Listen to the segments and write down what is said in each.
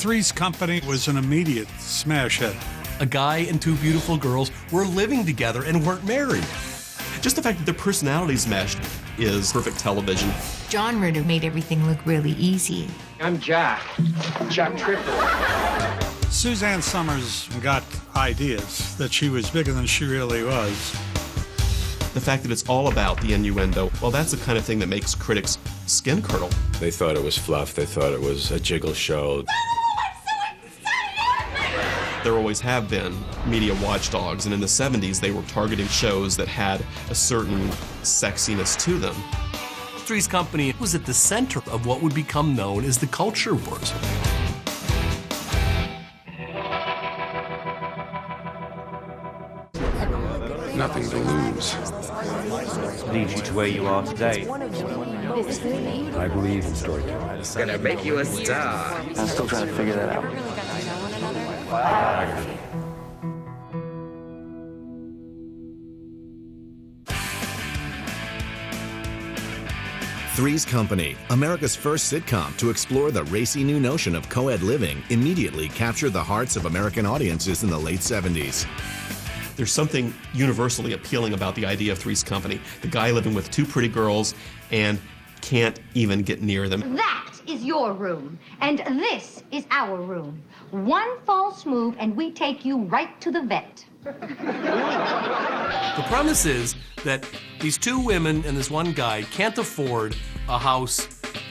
Three's Company was an immediate smash hit. A guy and two beautiful girls were living together and weren't married. Just the fact that their personalities meshed is perfect television. John Ritter made everything look really easy. I'm Jack Tripper. Suzanne Summers got ideas that she was bigger than she really was. The fact that it's all about the innuendo, well, that's the kind of thing that makes critics' skin curdle. They thought it was fluff. They thought it was a jiggle show. There always have been media watchdogs, and in the 70s they were targeting shows that had a certain sexiness to them. Three's Company was at the center of what would become known as the culture wars. Nothing to lose. Leads you to where you are today. I believe in storytelling. Gonna make you a star. I'm still trying to figure that out. Biography. Three's Company, America's first sitcom to explore the racy new notion of co-ed living, immediately captured the hearts of American audiences in the late 70s. There's something universally appealing about the idea of Three's Company. The guy living with two pretty girls and can't even get near them. That is your room, and this is our room. One false move, and we take you right to the vet. The premise is that these two women and this one guy can't afford a house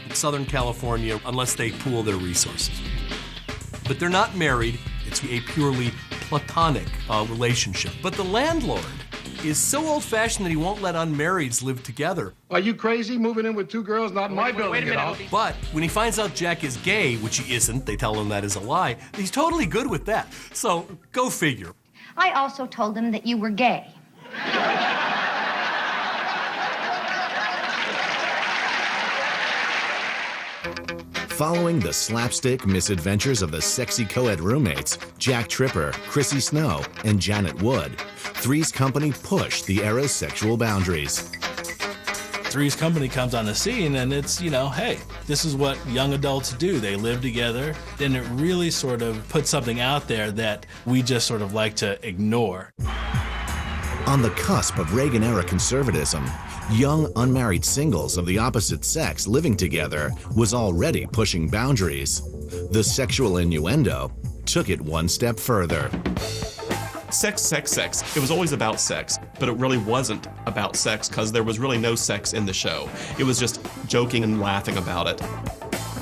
in Southern California unless they pool their resources. But they're not married. It's a purely platonic relationship. But the landlord is so old-fashioned that he won't let unmarrieds live together. Are you crazy moving in with two girls? Not in my building, you know. But when he finds out Jack is gay, which he isn't, they tell him that is a lie, he's totally good with that. So go figure. I also told him that you were gay. Following the slapstick misadventures of the sexy co-ed roommates, Jack Tripper, Chrissy Snow, and Janet Wood, Three's Company pushed the era's sexual boundaries. Three's Company comes on the scene and it's, you know, hey, this is what young adults do. They live together. And it really sort of puts something out there that we just sort of like to ignore. On the cusp of Reagan-era conservatism, young unmarried singles of the opposite sex living together was already pushing boundaries. The sexual innuendo took it one step further. Sex, sex, sex. It was always about sex, but it really wasn't about sex because there was really no sex in the show. It was just joking and laughing about it.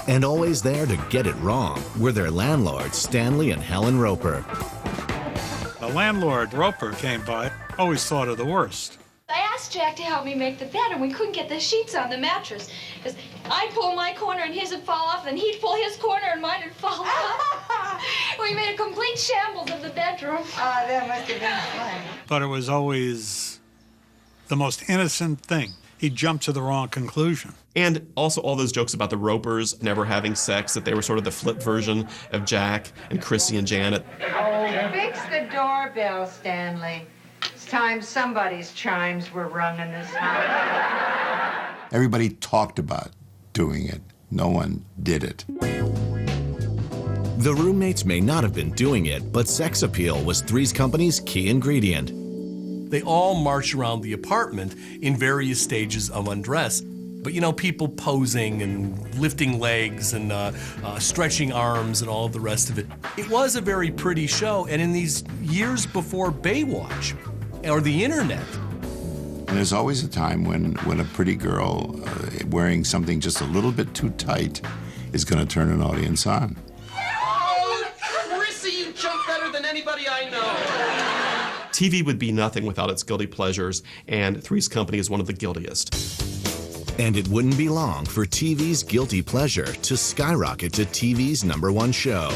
And always there to get it wrong were their landlords, Stanley and Helen Roper. The landlord, Roper, came by, always thought of the worst. I asked Jack to help me make the bed, and we couldn't get the sheets on the mattress. Because I'd pull my corner and his would fall off, and he'd pull his corner and mine would fall off. We made a complete shambles of the bedroom. That must have been fun. But it was always the most innocent thing. He jumped to the wrong conclusion. And also all those jokes about the Ropers never having sex, that they were sort of the flip version of Jack and Chrissy and Janet. Oh, fix the doorbell, Stanley. It's time somebody's chimes were rung in this house. Everybody talked about doing it. No one did it. The roommates may not have been doing it, but sex appeal was Three's Company's key ingredient. They all march around the apartment in various stages of undress. But, you know, people posing and lifting legs and stretching arms and all of the rest of it. It was a very pretty show, and in these years before Baywatch or the internet. And there's always a time when a pretty girl wearing something just a little bit too tight is going to turn an audience on. Oh, Chrissy, you jump better than anybody I know. TV would be nothing without its guilty pleasures, and Three's Company is one of the guiltiest. And it wouldn't be long for TV's guilty pleasure to skyrocket to TV's #1 show.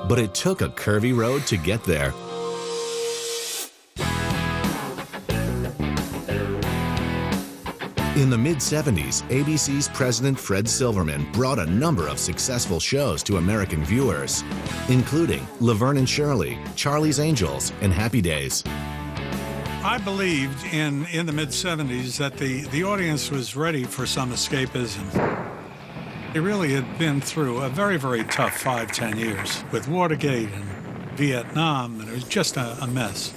But it took a curvy road to get there. In the mid-70s, ABC's president Fred Silverman brought a number of successful shows to American viewers, including Laverne and Shirley, Charlie's Angels, and Happy Days. I believed in the mid-70s that the audience was ready for some escapism. He really had been through a very, very tough 5-10 years with Watergate and Vietnam, and it was just a mess.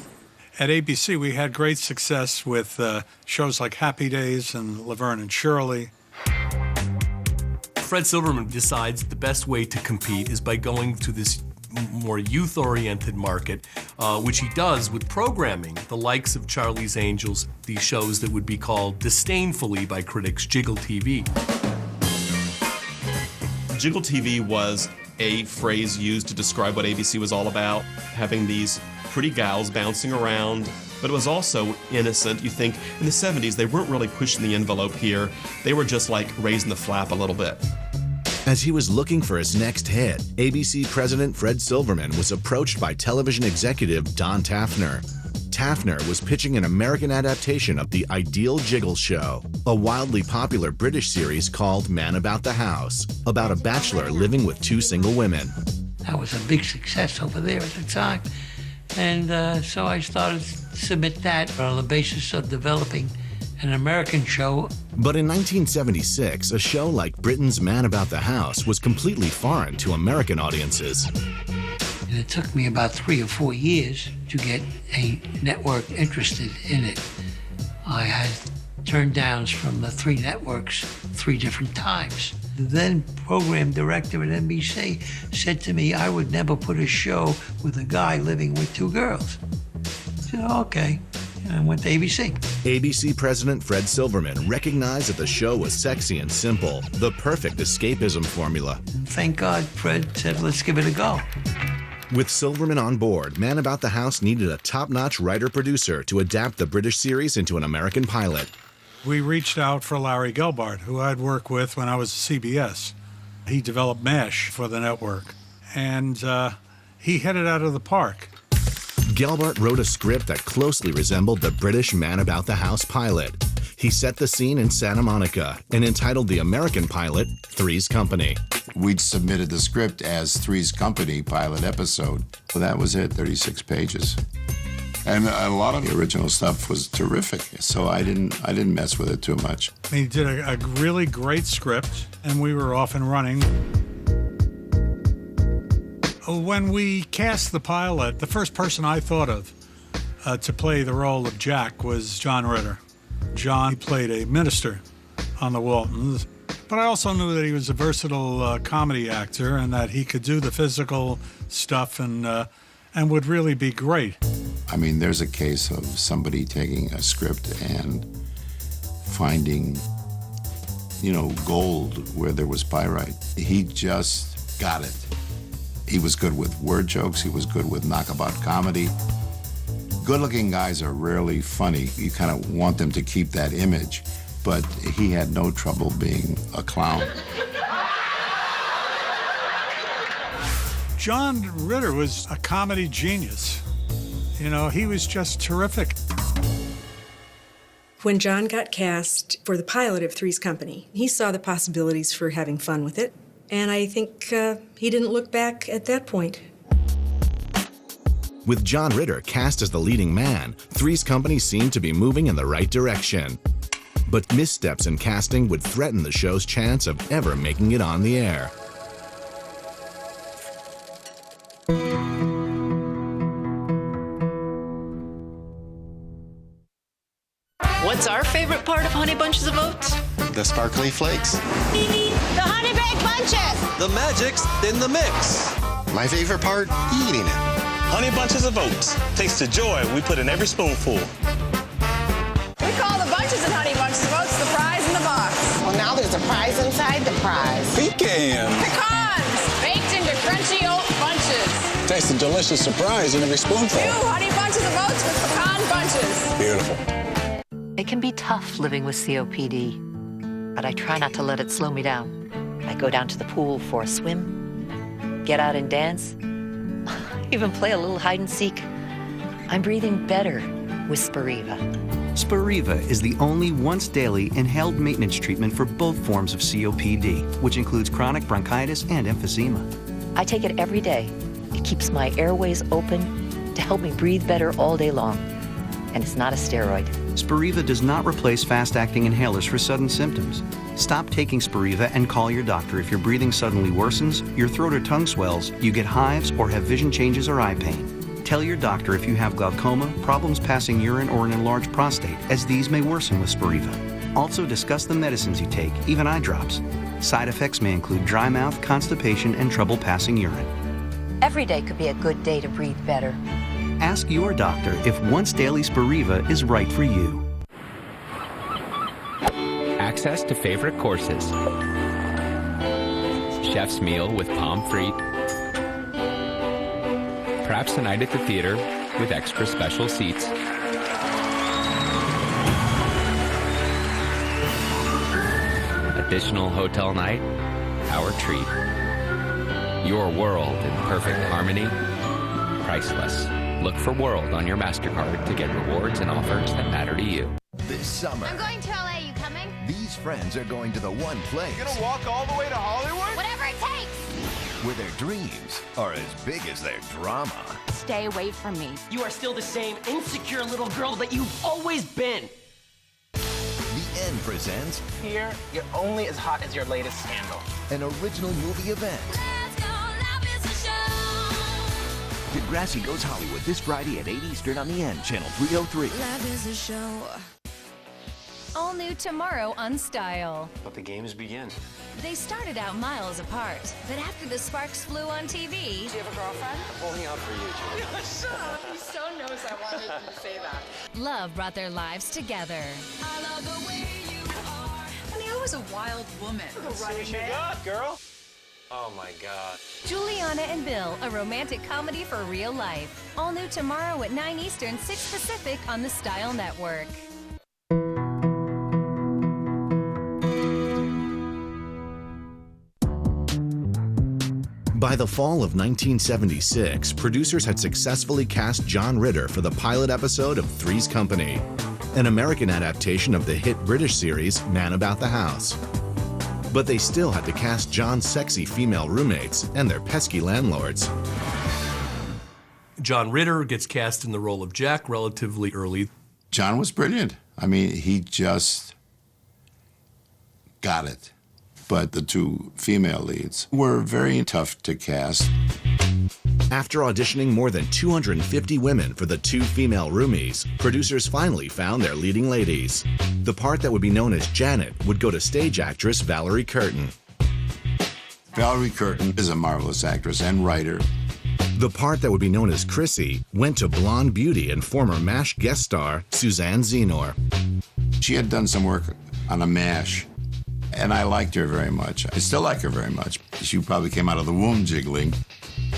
At ABC, we had great success with shows like Happy Days and Laverne and Shirley. Fred Silverman decides the best way to compete is by going to this more youth-oriented market, which he does with programming the likes of Charlie's Angels, these shows that would be called disdainfully by critics Jiggle TV. Jiggle TV was a phrase used to describe what ABC was all about, having these pretty gals bouncing around, but it was also innocent. You think in the 70s, they weren't really pushing the envelope here. They were just like raising the flap a little bit. As he was looking for his next hit, ABC president Fred Silverman was approached by television executive Don Taffner. Taffner was pitching an American adaptation of The Ideal Jiggle Show, a wildly popular British series called Man About the House, about a bachelor living with 2 single women. That was a big success over there at the time. And so I started to submit that on the basis of developing an American show. But in 1976, a show like Britain's Man About the House was completely foreign to American audiences. And it took me about 3 or 4 years to get a network interested in it. I had turn downs from the 3 networks 3 different times. The then program director at NBC said to me I would never put a show with a guy living with 2 girls. I said, okay. And I went to ABC. ABC president Fred Silverman recognized that the show was sexy and simple, the perfect escapism formula. And thank God Fred said, let's give it a go. With Silverman on board, Man About the House needed a top-notch writer-producer to adapt the British series into an American pilot. We reached out for Larry Gelbart, who I'd worked with when I was at CBS. He developed MASH for the network, and he hit it out of the park. Gelbart wrote a script that closely resembled the British Man About the House pilot. He set the scene in Santa Monica and entitled the American pilot Three's Company. We'd submitted the script as Three's Company pilot episode. Well, that was it, 36 pages. And a lot of the original stuff was terrific, so I didn't mess with it too much. He did a really great script, and we were off and running. When we cast the pilot, the first person I thought of to play the role of Jack was John Ritter. John played a minister on the Waltons, but I also knew that he was a versatile comedy actor and that he could do the physical stuff and would really be great. I mean, there's a case of somebody taking a script and finding, gold where there was pyrite. He just got it. He was good with word jokes. He was good with knockabout comedy. Good-looking guys are rarely funny. You kind of want them to keep that image, but he had no trouble being a clown. John Ritter was a comedy genius. He was just terrific. When John got cast for the pilot of Three's Company, he saw the possibilities for having fun with it, and I think he didn't look back at that point. With John Ritter cast as the leading man, Three's Company seemed to be moving in the right direction. But missteps in casting would threaten the show's chance of ever making it on the air. What's our favorite part of Honey Bunches of Oats? The sparkly flakes. The Honey Baked Bunches! The magic's in the mix. My favorite part? Eating it. Honey Bunches of Oats. Taste the joy we put in every spoonful. We call the bunches in Honey Bunches of Oats the prize in the box. Well, now there's a prize inside the prize. Pecan. Pecans! Baked into crunchy oat bunches. Taste the delicious surprise in every spoonful. New Honey Bunches of Oats with pecan bunches. Beautiful. It can be tough living with COPD, but I try not to let it slow me down. I go down to the pool for a swim, get out and dance, even play a little hide and seek. I'm breathing better with Spiriva. Spiriva is the only once-daily inhaled maintenance treatment for both forms of COPD, which includes chronic bronchitis and emphysema. I take it every day. It keeps my airways open to help me breathe better all day long. And it's not a steroid. Spiriva does not replace fast-acting inhalers for sudden symptoms. Stop taking Spiriva and call your doctor if your breathing suddenly worsens, your throat or tongue swells, you get hives, or have vision changes or eye pain. Tell your doctor if you have glaucoma, problems passing urine, or an enlarged prostate, as these may worsen with Spiriva. Also discuss the medicines you take, even eye drops. Side effects may include dry mouth, constipation, and trouble passing urine. Every day could be a good day to breathe better. Ask your doctor if once daily Spiriva is right for you. Access to favorite courses. Chef's meal with pommes frites. Perhaps a night at the theater with extra special seats. Additional hotel night, our treat. Your world in perfect harmony, priceless. Look for World on your MasterCard to get rewards and offers that matter to you. This summer, I'm going to LA. You coming? these friends are going to the one place. You're gonna walk all the way to Hollywood? Whatever it takes. Where their dreams are as big as their drama. Stay away from me. You are still the same insecure little girl that you've always been. The End presents Here, you're only as hot as your latest scandal. an original movie event. Degrassi Goes Hollywood this Friday at 8 Eastern on The End, Channel 303. Life is a show. All new tomorrow on Style. Let the games begin. They started out miles apart, but after the sparks flew on TV... Do you have a girlfriend? I'm only out for you, Julie. Shut up. He so knows I wanted to say that. Love brought their lives together. I love the way you are. Honey, I was a wild woman. See what you got, girl. Oh, my God. Juliana and Bill, a romantic comedy for real life. All new tomorrow at 9 Eastern, 6 Pacific on the Style Network. By the fall of 1976, producers had successfully cast John Ritter for the pilot episode of Three's Company, an American adaptation of the hit British series Man About the House. But they still had to cast John's sexy female roommates and their pesky landlords. John Ritter gets cast in the role of Jack relatively early. John was brilliant. I mean, he just got it. But the two female leads were very tough to cast. After auditioning more than 250 women for the two female roomies, producers finally found their leading ladies. The part that would be known as Janet would go to stage actress Valerie Curtin. Valerie Curtin is a marvelous actress and writer. The part that would be known as Chrissy went to blonde beauty and former MASH guest star Suzanne Zenor. She had done some work on a MASH, and I liked her very much. I still like her very much. She probably came out of the womb jiggling.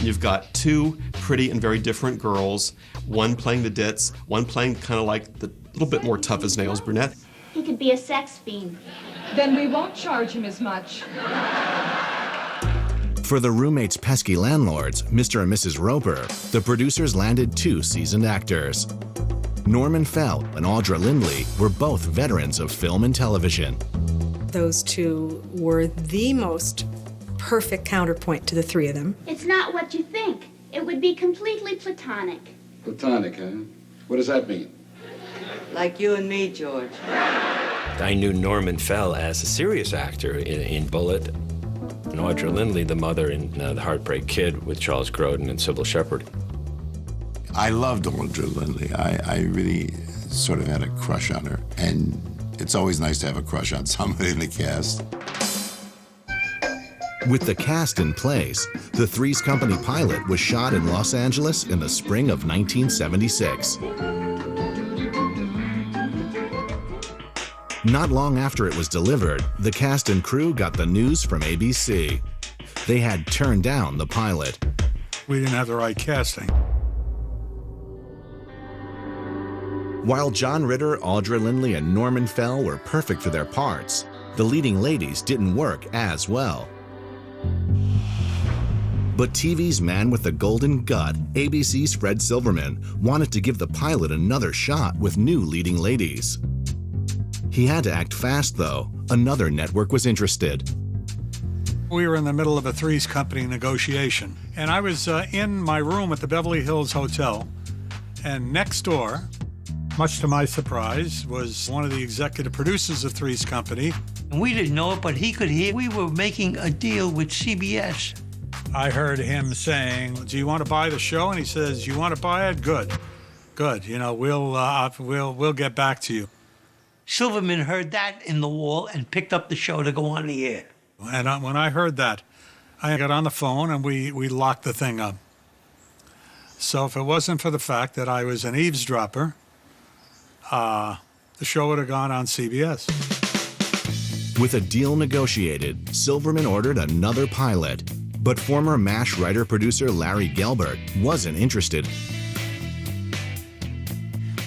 You've got two pretty and very different girls, one playing the ditz, one playing kind of like the little bit more tough as nails brunette. He could be a sex fiend. Then we won't charge him as much. For the roommates' pesky landlords, Mr. and Mrs. Roper, the producers landed two seasoned actors. Norman Fell and Audra Lindley were both veterans of film and television. Those two were the most perfect counterpoint to the three of them. It's not what you think. It would be completely platonic. Platonic, huh? What does that mean? Like you and me, George. I knew Norman Fell as a serious actor in Bullet, and Audra Lindley, the mother in The Heartbreak Kid with Charles Grodin and Sybil Shepherd. I loved Audra Lindley. I really sort of had a crush on her. And it's always nice to have a crush on somebody in the cast. With the cast in place, the Three's Company pilot was shot in Los Angeles in the spring of 1976. Not long after it was delivered, the cast and crew got the news from ABC. They had turned down the pilot. We didn't have the right casting. While John Ritter, Audra Lindley, and Norman Fell were perfect for their parts, the leading ladies didn't work as well. But TV's man with the golden gut, ABC's Fred Silverman, wanted to give the pilot another shot with new leading ladies. He had to act fast, though. Another network was interested. We were in the middle of a Three's Company negotiation, and I was in my room at the Beverly Hills Hotel, and next door, much to my surprise, was one of the executive producers of Three's Company, We didn't know it, but he could hear. We were making a deal with CBS. I heard him saying, "Do you want to buy the show?" And he says, "You want to buy it? Good. You know, we'll get back to you." Silverman heard that in the wall and picked up the show to go on the air. And when I heard that, I got on the phone and we locked the thing up. So if it wasn't for the fact that I was an eavesdropper, the show would have gone on CBS. With a deal negotiated, Silverman ordered another pilot, but former MASH writer-producer Larry Gelbart wasn't interested.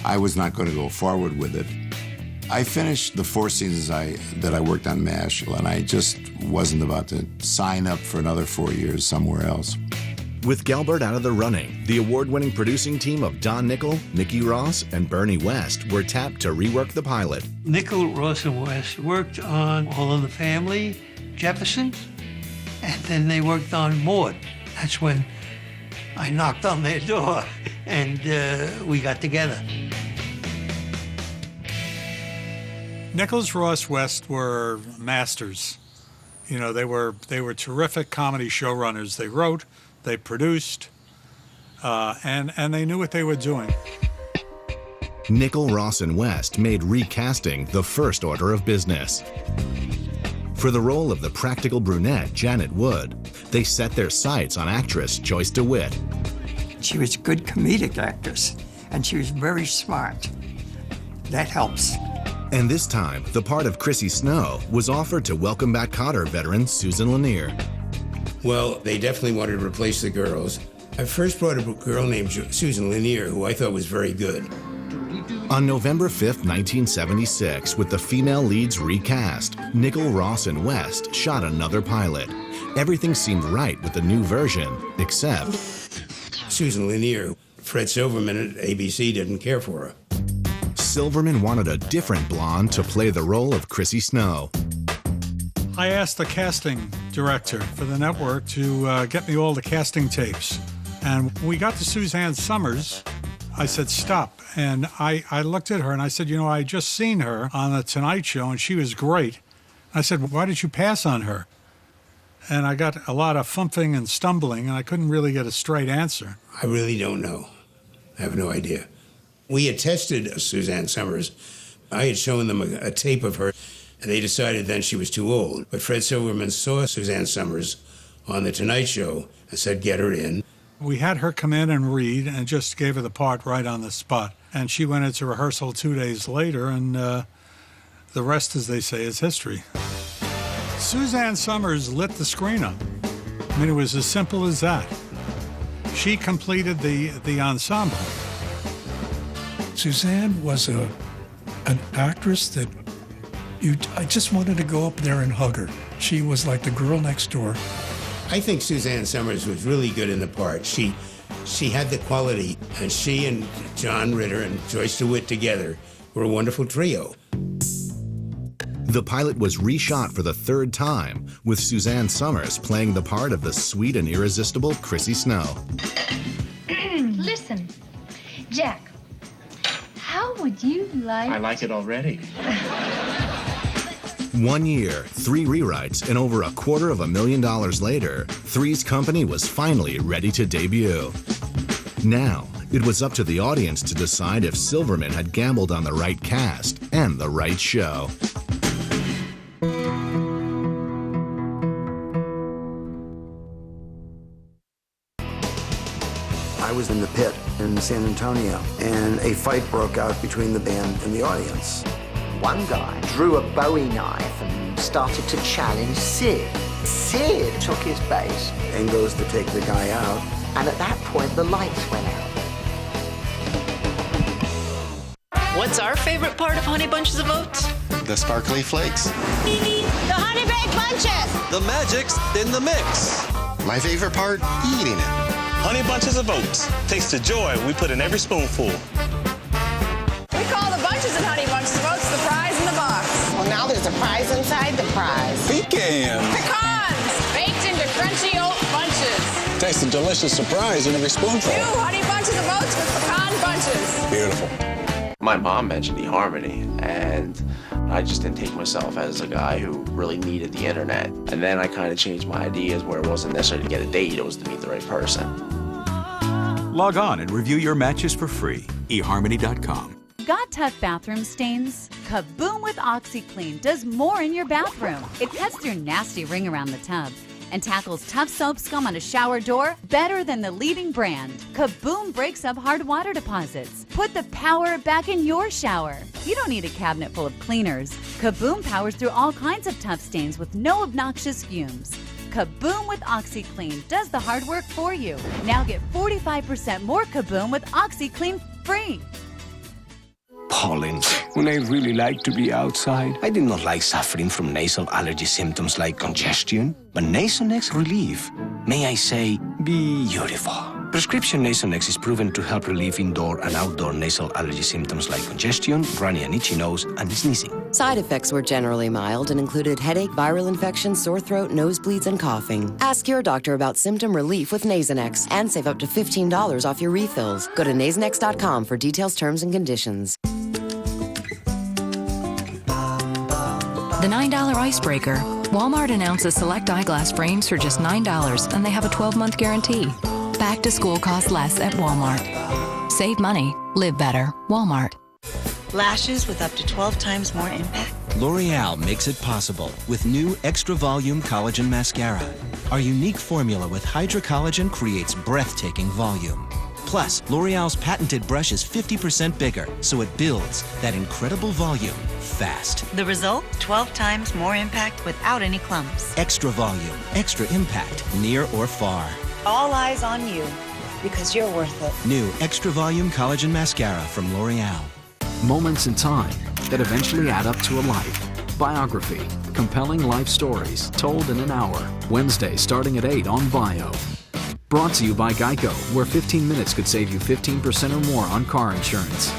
I was not going to go forward with it. I finished the 4 seasons that I worked on MASH, and I just wasn't about to sign up for another 4 years somewhere else. With Gelbart out of the running, the award-winning producing team of Don Nickel, Nikki Ross, and Bernie West were tapped to rework the pilot. Nickel, Ross, and West worked on All in the Family, Jefferson, and then they worked on Maude. That's when I knocked on their door, and we got together. Nichols, Ross, West were masters. You know, they were terrific comedy showrunners. They wrote, they produced, and they knew what they were doing. Nickel, Ross, and West made recasting the first order of business. For the role of the practical brunette, Janet Wood, they set their sights on actress Joyce DeWitt. She was a good comedic actress, and she was very smart. That helps. And this time, the part of Chrissy Snow was offered to Welcome Back Kotter veteran Susan Lanier. Well, they definitely wanted to replace the girls. I first brought a girl named Susan Lanier, who I thought was very good. On November 5th, 1976, with the female leads recast, Nickel, Ross, and West shot another pilot. Everything seemed right with the new version, except Susan Lanier. Fred Silverman at ABC didn't care for her. Silverman wanted a different blonde to play the role of Chrissy Snow. I asked the casting director for the network to get me all the casting tapes. And we got to Suzanne Summers. I said, stop. And I looked at her and I said, you know, I just seen her on The Tonight Show and she was great. I said, why did you pass on her? And I got a lot of fumphing and stumbling and I couldn't really get a straight answer. I really don't know. I have no idea. We had tested Suzanne Summers. I had shown them a tape of her, and they decided then she was too old. But Fred Silverman saw Suzanne Summers on The Tonight Show and said, get her in. We had her come in and read and just gave her the part right on the spot. And she went into rehearsal 2 days later, and the rest, as they say, is history. Suzanne Summers lit the screen up. I mean, it was as simple as that. She completed the ensemble. Suzanne was an actress that I just wanted to go up there and hug her. She was like the girl next door. I think Suzanne Summers was really good in the part. She had the quality, and she and John Ritter and Joyce DeWitt together were a wonderful trio. The pilot was reshot for the third time, with Suzanne Summers playing the part of the sweet and irresistible Chrissy Snow. Listen, Jack, how would you like... I like it already. 1 year, 3 rewrites, and over $250,000 later, Three's Company was finally ready to debut. Now, it was up to the audience to decide if Silverman had gambled on the right cast and the right show. I was in the pit in San Antonio, and a fight broke out between the band and the audience. One guy drew a Bowie knife and started to challenge Sid. Sid took his bass and goes to take the guy out. And at that point, the lights went out. What's our favorite part of Honey Bunches of Oats? The sparkly flakes. The Honey Baked Bunches! The magic's in the mix. My favorite part? Eating it. Honey Bunches of Oats. Taste the joy we put in every spoonful. We call the bunches in Honey Bunches of Oats the prize in the box. Well, now there's a prize inside the prize. Pecan. Pecans! Baked into crunchy oat bunches. Taste the delicious surprise in every spoonful. 2 Honey Bunches of Oats with pecan bunches. Beautiful. My mom mentioned eHarmony, and I just didn't take myself as a guy who really needed the internet. And then I kind of changed my ideas where it wasn't necessarily to get a date, it was to meet the right person. Log on and review your matches for free. eHarmony.com. Got tough bathroom stains? Kaboom with OxyClean does more in your bathroom. It cuts through nasty ring around the tub and tackles tough soap scum on a shower door better than the leading brand. Kaboom breaks up hard water deposits. Put the power back in your shower. You don't need a cabinet full of cleaners. Kaboom powers through all kinds of tough stains with no obnoxious fumes. Kaboom with OxyClean does the hard work for you. Now get 45% more Kaboom with OxyClean free. Pollen. When I really like to be outside, I did not like suffering from nasal allergy symptoms like congestion. But Nasonex Relief, may I say, beautiful. Prescription Nasonex is proven to help relieve indoor and outdoor nasal allergy symptoms like congestion, runny and itchy nose, and sneezing. Side effects were generally mild and included headache, viral infection, sore throat, nosebleeds, and coughing. Ask your doctor about symptom relief with Nasonex and save up to $15 off your refills. Go to Nasonex.com for details, terms, and conditions. The $9 Icebreaker. Walmart announces select eyeglass frames for just $9, and they have a 12-month guarantee. Back to school costs less at Walmart. Save money. Live better. Walmart. Lashes with up to 12 times more impact. L'Oreal makes it possible with new Extra Volume Collagen Mascara. Our unique formula with Hydra Collagen creates breathtaking volume. Plus, L'Oreal's patented brush is 50% bigger, so it builds that incredible volume fast. The result? 12 times more impact without any clumps. Extra volume, extra impact, near or far. All eyes on you, because you're worth it. New Extra Volume Collagen Mascara from L'Oreal. Moments in time that eventually add up to a life. Biography. Compelling life stories told in an hour. Wednesday starting at 8 on Bio. Brought to you by Geico, where 15 minutes could save you 15% or more on car insurance.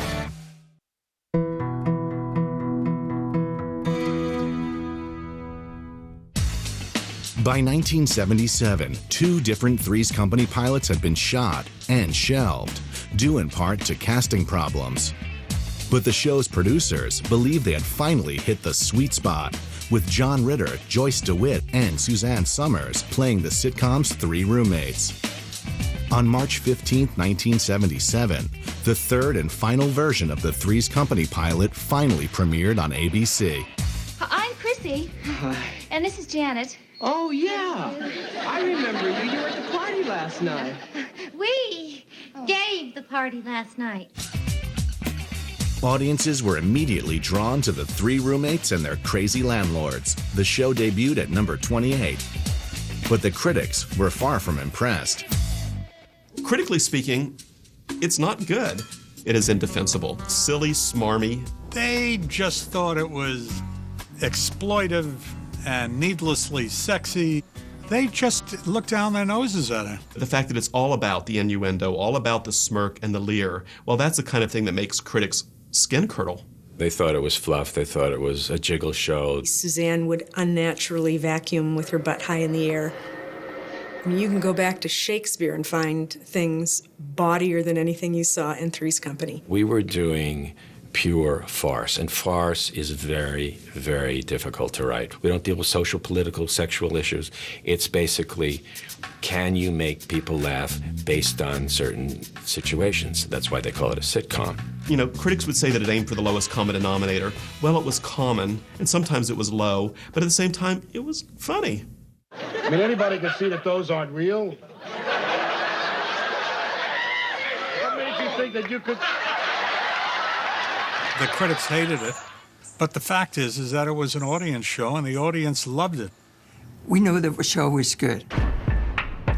By 1977, 2 different Three's Company pilots had been shot and shelved, due in part to casting problems. But the show's producers believed they had finally hit the sweet spot, with John Ritter, Joyce DeWitt, and Suzanne Summers playing the sitcom's 3 roommates. On March 15, 1977, the third and final version of the Three's Company pilot finally premiered on ABC. I'm Chrissy. Hi. And this is Janet. Oh, yeah. I remember you. You were at the party last night. We gave the party last night. Audiences were immediately drawn to the 3 roommates and their crazy landlords. The show debuted at number 28. But the critics were far from impressed. Critically speaking, it's not good. It is indefensible. Silly, smarmy. They just thought it was exploitive and needlessly sexy. They just looked down their noses at it. The fact that it's all about the innuendo, all about the smirk and the leer, well, that's the kind of thing that makes critics skin curdle. They thought it was fluff. They thought it was a jiggle show. Suzanne would unnaturally vacuum with her butt high in the air. I mean, you can go back to Shakespeare and find things bawdier than anything you saw in Three's Company. We were doing pure farce, and farce is very, very difficult to write. We don't deal with social, political, sexual issues. It's basically, can you make people laugh based on certain situations? That's why they call it a sitcom. You know, critics would say that it aimed for the lowest common denominator. Well, it was common, and sometimes it was low, but at the same time, it was funny. I mean, anybody can see that those aren't real. What made you think that you could... The critics hated it, but the fact is that it was an audience show, and the audience loved it. We knew the show was good.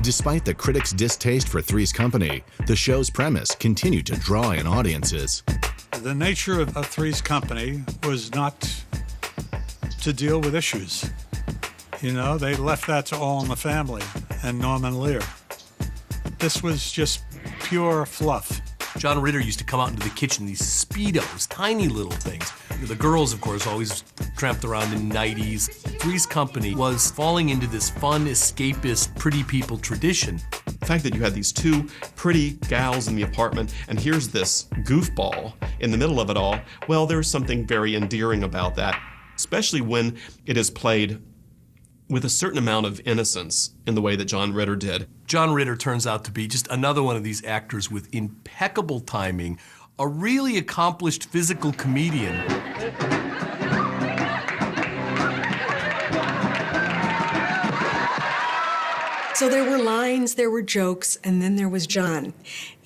Despite the critics' distaste for Three's Company, the show's premise continued to draw in audiences. The nature of Three's Company was not to deal with issues. You know, they left that to All in the Family and Norman Lear. This was just pure fluff. John Ritter used to come out into the kitchen, these Speedos, tiny little things. The girls, of course, always tramped around in 90s. Three's Company was falling into this fun, escapist, pretty people tradition. The fact that you had these two pretty gals in the apartment, and here's this goofball in the middle of it all, well, there's something very endearing about that, especially when it is played with a certain amount of innocence in the way that John Ritter did. John Ritter turns out to be just another one of these actors with impeccable timing, a really accomplished physical comedian. So there were lines, there were jokes, and then there was John.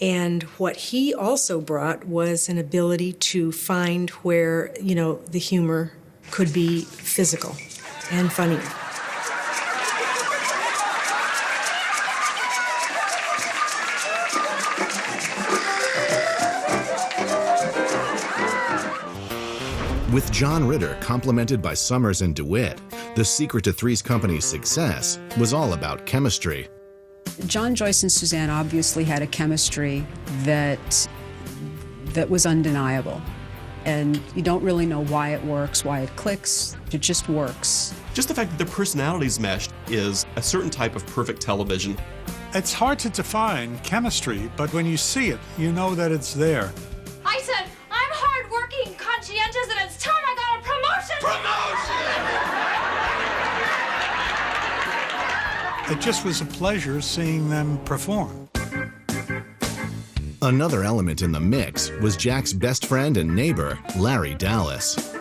And what he also brought was an ability to find where, the humor could be physical and funnier. With John Ritter complemented by Summers and DeWitt, the secret to Three's Company's success was all about chemistry. John, Joyce, and Suzanne obviously had a chemistry that was undeniable. And you don't really know why it works, why it clicks. It just works. Just the fact that their personalities meshed is a certain type of perfect television. It's hard to define chemistry, but when you see it, you know that it's there. I said, I'm hardworking, conscientious, and it's time I got a promotion! It just was a pleasure seeing them perform. Another element in the mix was Jack's best friend and neighbor, Larry Dallas.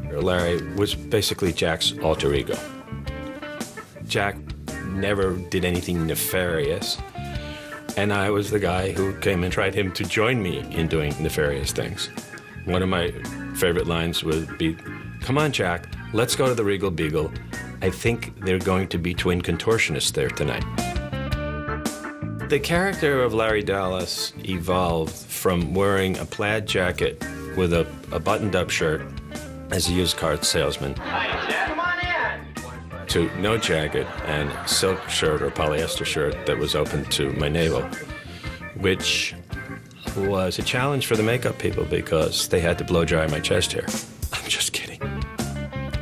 Larry was basically Jack's alter ego. Jack never did anything nefarious, and I was the guy who came and tried him to join me in doing nefarious things. One of my favorite lines would be, "Come on, Jack, let's go to the Regal Beagle. I think they're going to be twin contortionists there tonight." The character of Larry Dallas evolved from wearing a plaid jacket with a buttoned-up shirt as a used car salesman to no jacket and silk shirt or polyester shirt that was open to my navel, which was a challenge for the makeup people because they had to blow dry my chest hair. I'm just kidding.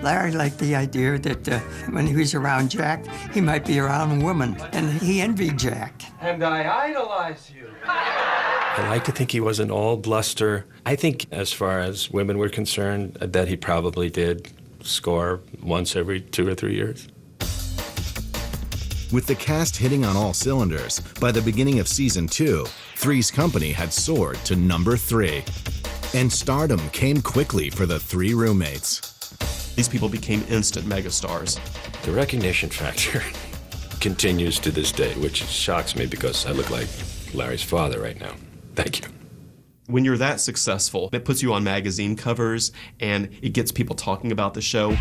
Larry liked the idea that when he was around Jack, he might be around women, and he envied Jack. And I idolize you. I like to think he wasn't all bluster. I think as far as women were concerned, that he probably did score once every 2 or 3 years. With the cast hitting on all cylinders, by the beginning of season 2, Three's Company had soared to number 3. And stardom came quickly for the three roommates. These people became instant megastars. The recognition factor continues to this day, which shocks me because I look like Larry's father right now. Thank you. When you're that successful, it puts you on magazine covers and it gets people talking about the show.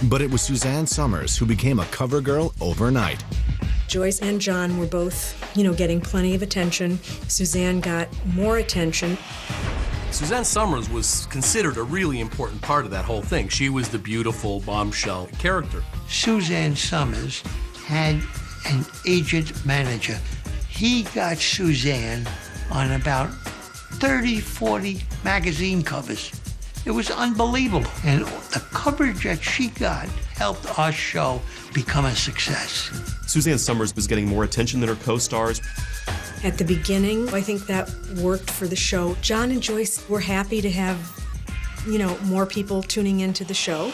But it was Suzanne Summers who became a cover girl overnight. Joyce and John were both, getting plenty of attention. Suzanne got more attention. Suzanne Summers was considered a really important part of that whole thing. She was the beautiful bombshell character. Suzanne Summers had an agent manager. He got Suzanne on about 30, 40 magazine covers. It was unbelievable. And the coverage that she got helped our show become a success. Suzanne Summers was getting more attention than her co-stars. At the beginning, I think that worked for the show. John and Joyce were happy to have, more people tuning into the show.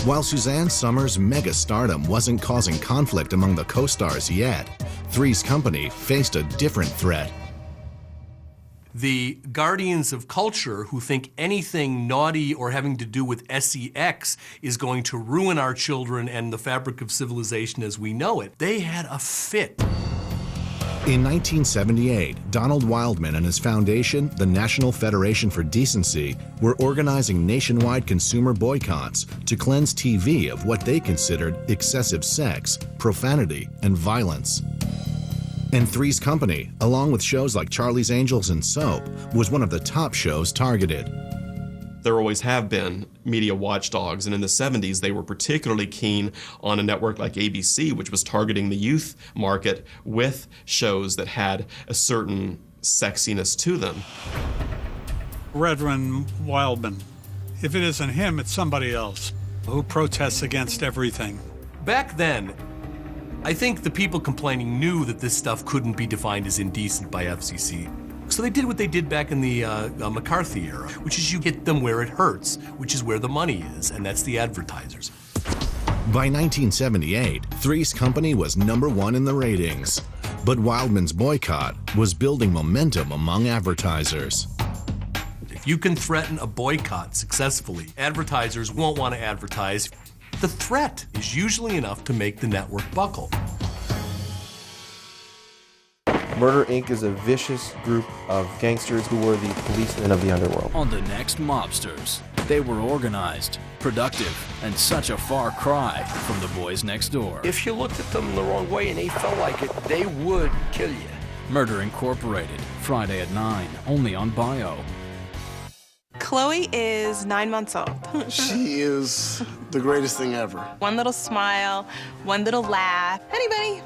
While Suzanne Summers' mega stardom wasn't causing conflict among the co-stars yet, Three's Company faced a different threat. The guardians of culture who think anything naughty or having to do with sex is going to ruin our children and the fabric of civilization as we know it, they had a fit. In 1978, Donald Wildman and his foundation, the National Federation for Decency, were organizing nationwide consumer boycotts to cleanse TV of what they considered excessive sex, profanity, and violence. And Three's Company, along with shows like Charlie's Angels and Soap, was one of the top shows targeted. There always have been media watchdogs, and in the 70s they were particularly keen on a network like ABC, which was targeting the youth market with shows that had a certain sexiness to them. Reverend Wildman, if it isn't him, it's somebody else who protests against everything. Back then, I think the people complaining knew that this stuff couldn't be defined as indecent by FCC. So they did what they did back in the McCarthy era, which is you hit them where it hurts, which is where the money is, and that's the advertisers. By 1978, Three's Company was #1 in the ratings. But Wildman's boycott was building momentum among advertisers. If you can threaten a boycott successfully, advertisers won't want to advertise. The threat is usually enough to make the network buckle. Murder, Inc. is a vicious group of gangsters who were the policemen of the underworld. On the next Mobsters, they were organized, productive, and such a far cry from the boys next door. If you looked at them the wrong way and they felt like it, they would kill you. Murder Incorporated, Friday at 9, only on Bio. Chloe is 9 months old. She is the greatest thing ever. One little smile, one little laugh. Anybody?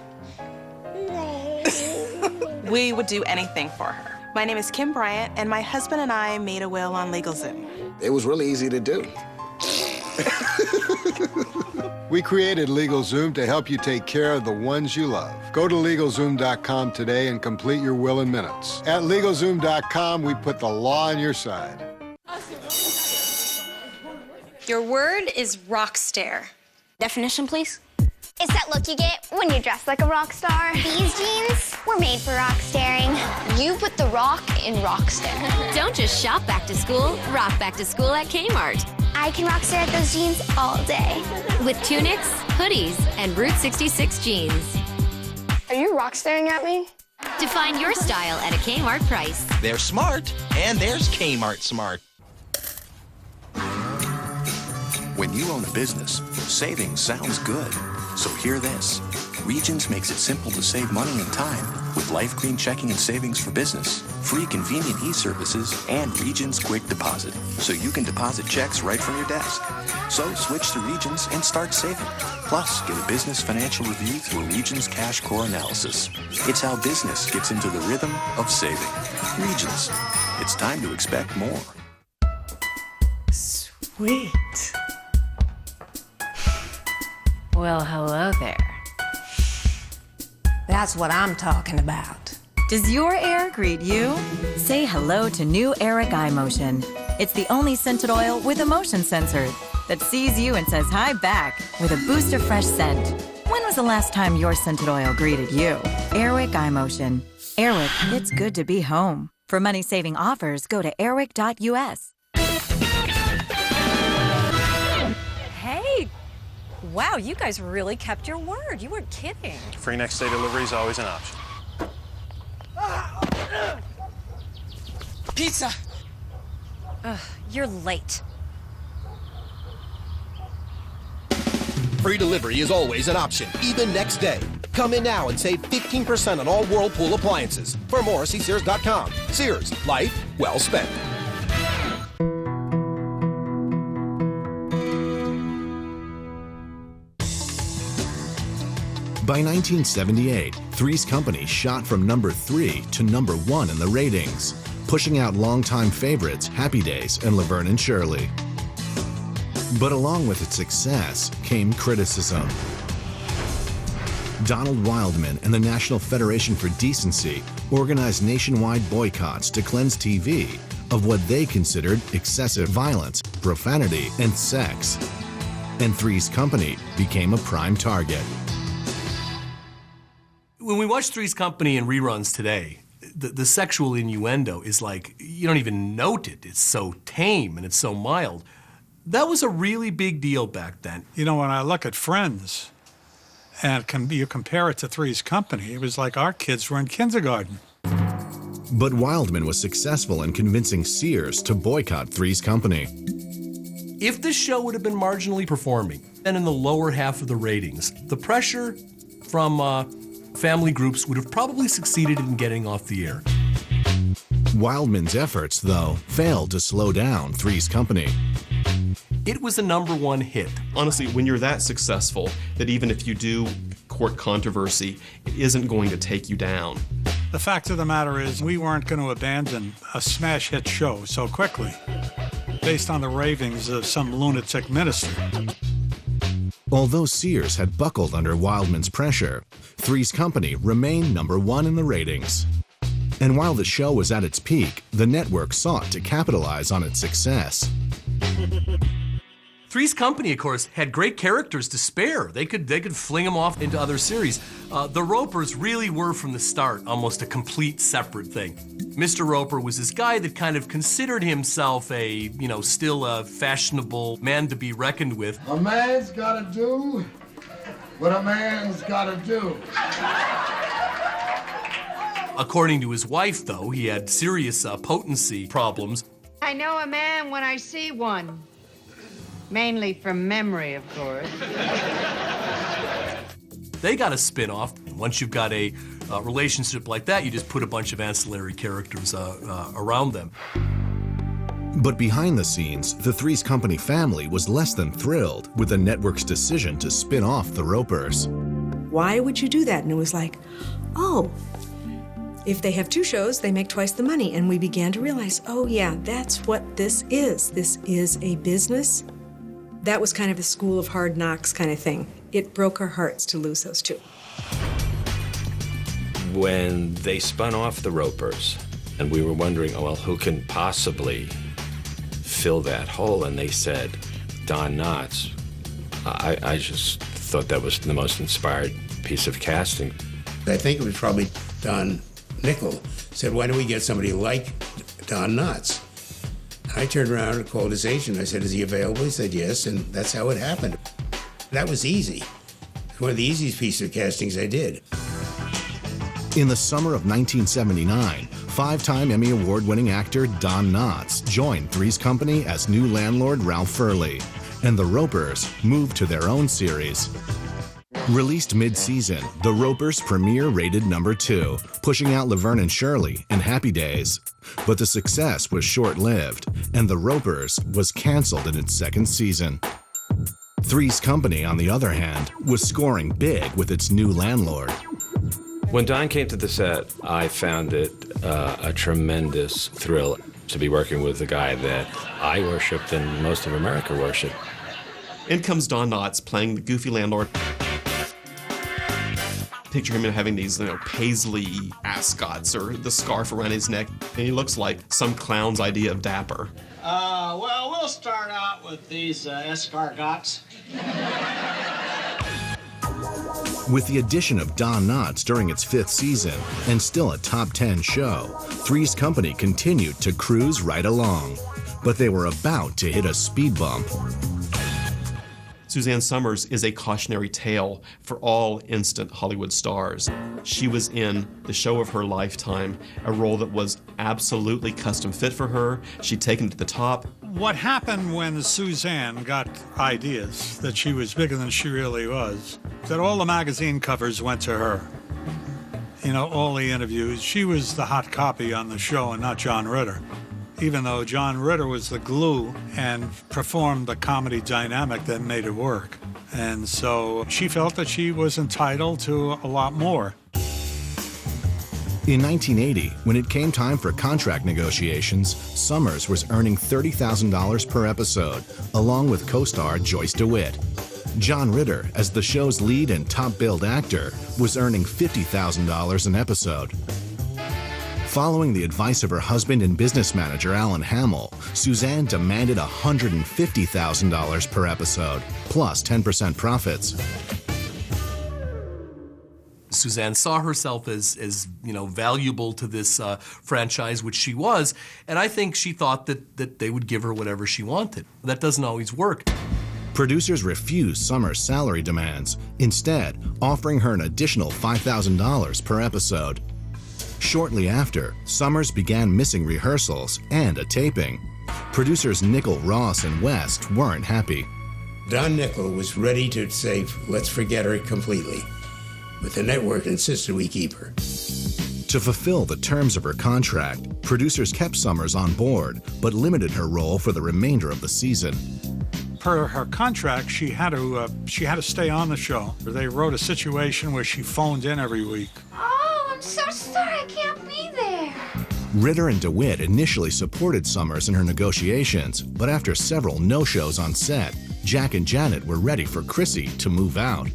We would do anything for her. My name is Kim Bryant, and my husband and I made a will on LegalZoom. It was really easy to do. We created LegalZoom to help you take care of the ones you love. Go to LegalZoom.com today and complete your will in minutes. At LegalZoom.com, we put the law on your side. Your word is rock stare. Definition, please. It's that look you get when you dress like a rock star. These jeans were made for rock staring. You put the rock in rock stare. Don't just shop back to school, rock back to school at Kmart. I can rock stare at those jeans all day. With tunics, hoodies, and Route 66 jeans. Are you rock staring at me? Define your style at a Kmart price. They're smart, and there's Kmart Smart. When you own a business, saving sounds good. So hear this. Regions makes it simple to save money and time with Life Green Checking and Savings for Business, free convenient e-services, and Regions Quick Deposit, so you can deposit checks right from your desk. So switch to Regions and start saving. Plus, get a business financial review through a Regions Cash Core analysis. It's how business gets into the rhythm of saving. Regions. It's time to expect more. Sweet. Well, hello there. That's what I'm talking about. Does your air greet you? Say hello to new Aeric Eye Motion. It's the only scented oil with a motion sensor that sees you and says hi back with a boost of fresh scent. When was the last time your scented oil greeted you? Aeric Eye Motion. Aeric, it's good to be home. For money-saving offers, go to aeric.us. Hey! Wow, you guys really kept your word. You weren't kidding. Free next day delivery is always an option. Pizza! Ugh, you're late. Free delivery is always an option, even next day. Come in now and save 15% on all Whirlpool appliances. For more, see Sears.com. Sears, life well spent. By 1978, Three's Company shot from #3 to #1 in the ratings, pushing out longtime favorites Happy Days and Laverne and Shirley. But along with its success came criticism. Donald Wildman and the National Federation for Decency organized nationwide boycotts to cleanse TV of what they considered excessive violence, profanity, and sex. And Three's Company became a prime target. When we watch Three's Company in reruns today, the sexual innuendo is like, you don't even note it. It's so tame and it's so mild. That was a really big deal back then. You know, when I look at Friends and you compare it to Three's Company, it was like our kids were in kindergarten. But Wildman was successful in convincing Sears to boycott Three's Company. If this show would have been marginally performing and in the lower half of the ratings, the pressure from family groups would have probably succeeded in getting off the air. Wildman's efforts, though, failed to slow down Three's Company. It was a #1 hit. Honestly, when you're that successful, that even if you do court controversy, it isn't going to take you down. The fact of the matter is, we weren't going to abandon a smash hit show so quickly, based on the ravings of some lunatic minister. Although Sears had buckled under Wildman's pressure, Three's Company remained #1 in the ratings. And while the show was at its peak, the network sought to capitalize on its success. Three's Company, of course, had great characters to spare. They could fling them off into other series. The Ropers really were from the start almost a complete separate thing. Mr. Roper was this guy that kind of considered himself still a fashionable man to be reckoned with. A man's gotta do what a man's gotta do. According to his wife, though, he had serious potency problems. I know a man when I see one. Mainly from memory, of course. They got a spin-off. Once you've got a relationship like that, you just put a bunch of ancillary characters around them. But behind the scenes, the Three's Company family was less than thrilled with the network's decision to spin off the Ropers. Why would you do that? And it was like, oh, if they have 2 shows, they make twice the money. And we began to realize, oh yeah, that's what this is. This is a business. That was kind of a school of hard knocks kind of thing. It broke our hearts to lose those 2. When they spun off the Ropers, and we were wondering, oh, well, who can possibly fill that hole? And they said, Don Knotts. I just thought that was the most inspired piece of casting. I think it was probably Don Nickel said, why don't we get somebody like Don Knotts? I turned around and called his agent. I said, is he available? He said, yes, and that's how it happened. That was easy. It's one of the easiest pieces of castings I did. In the summer of 1979, 5-time Emmy Award-winning actor Don Knotts joined Three's Company as new landlord Ralph Furley, and the Ropers moved to their own series. Released mid-season, The Ropers premiere rated #2, pushing out Laverne and Shirley and Happy Days. But the success was short-lived, and The Ropers was canceled in its 2nd season. Three's Company, on the other hand, was scoring big with its new landlord. When Don came to the set, I found it a tremendous thrill to be working with a guy that I worshipped and most of America worshipped. In comes Don Knotts playing the goofy landlord. Picture him having these, paisley ascots or the scarf around his neck, and he looks like some clown's idea of dapper. Well, we'll start out with these escargots. With the addition of Don Knotts during its 5th season, and still a top 10 show, Three's Company continued to cruise right along. But they were about to hit a speed bump. Suzanne Somers is a cautionary tale for all instant Hollywood stars. She was in the show of her lifetime, a role that was absolutely custom fit for her. She'd taken it to the top. What happened when Suzanne got ideas that she was bigger than she really was, that all the magazine covers went to her. All the interviews. She was the hot copy on the show and not John Ritter, even though John Ritter was the glue and performed the comedy dynamic that made it work. And so she felt that she was entitled to a lot more. In 1980, when it came time for contract negotiations, Somers was earning $30,000 per episode, along with co-star Joyce DeWitt. John Ritter, as the show's lead and top-billed actor, was earning $50,000 an episode. Following the advice of her husband and business manager Alan Hamill, Suzanne demanded $150,000 per episode, plus 10% profits. Suzanne saw herself as valuable to this franchise, which she was, and I think she thought that they would give her whatever she wanted. That doesn't always work. Producers refused Somers' salary demands, instead offering her an additional $5,000 per episode. Shortly after, Somers began missing rehearsals and a taping. Producers Nickel, Ross, and West weren't happy. Don Nickel was ready to say, let's forget her completely. But the network insisted we keep her. To fulfill the terms of her contract, producers kept Somers on board, but limited her role for the remainder of the season. Per her contract, she had to stay on the show. They wrote a situation where she phoned in every week. Oh, I'm so sorry I can't be there. Ritter and DeWitt initially supported Somers in her negotiations, but after several no-shows on set, Jack and Janet were ready for Chrissy to move out.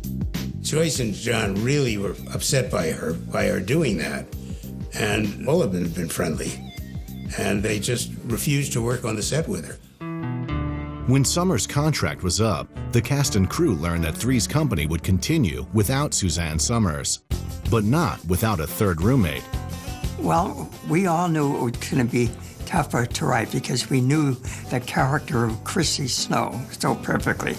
Joyce and John really were upset by her doing that, and all of them had been friendly, and they just refused to work on the set with her. When Summers' contract was up, the cast and crew learned that Three's Company would continue without Suzanne Summers, but not without a third roommate. Well, we all knew it was going to be tougher to write because we knew the character of Chrissy Snow so perfectly.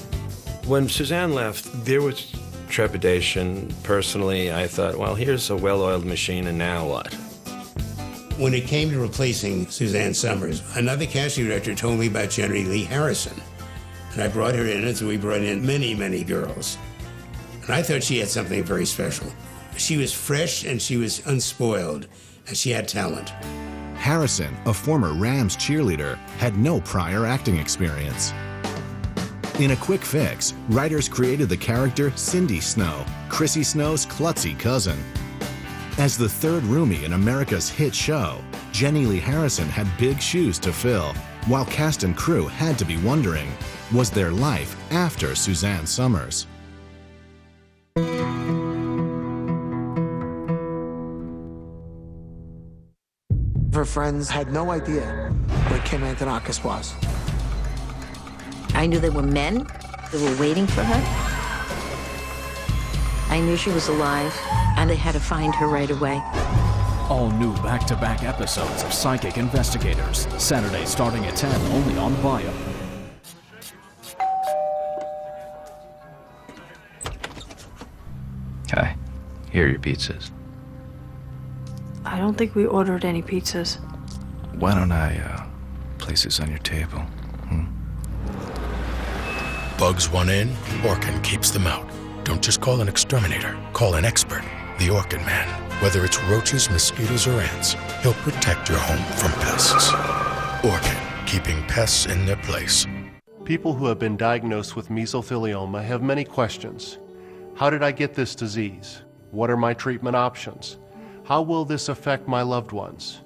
When Suzanne left, there was trepidation. Personally, I thought, well, here's a well-oiled machine, and now what? When it came to replacing Suzanne Summers, another casting director told me about Jenny Lee Harrison. And I brought her in, and so we brought in many, many girls. And I thought she had something very special. She was fresh, and she was unspoiled, and she had talent. Harrison, a former Rams cheerleader, had no prior acting experience. In a quick fix, writers created the character Cindy Snow, Chrissy Snow's klutzy cousin. As the third roomie in America's hit show, Jenny Lee Harrison had big shoes to fill, while cast and crew had to be wondering, was there life after Suzanne Summers? Her friends had no idea where Kim Antonakis was. I knew there were men that were waiting for her. I knew she was alive, and they had to find her right away. All new back-to-back episodes of Psychic Investigators, Saturday starting at 10, only on Bio. Hi, here are your pizzas. I don't think we ordered any pizzas. Why don't I place this on your table? Bugs want in, Orkin keeps them out. Don't just call an exterminator, call an expert, the Orkin Man. Whether it's roaches, mosquitoes, or ants, he'll protect your home from pests. Orkin, keeping pests in their place. People who have been diagnosed with mesothelioma have many questions. How did I get this disease? What are my treatment options? How will this affect my loved ones?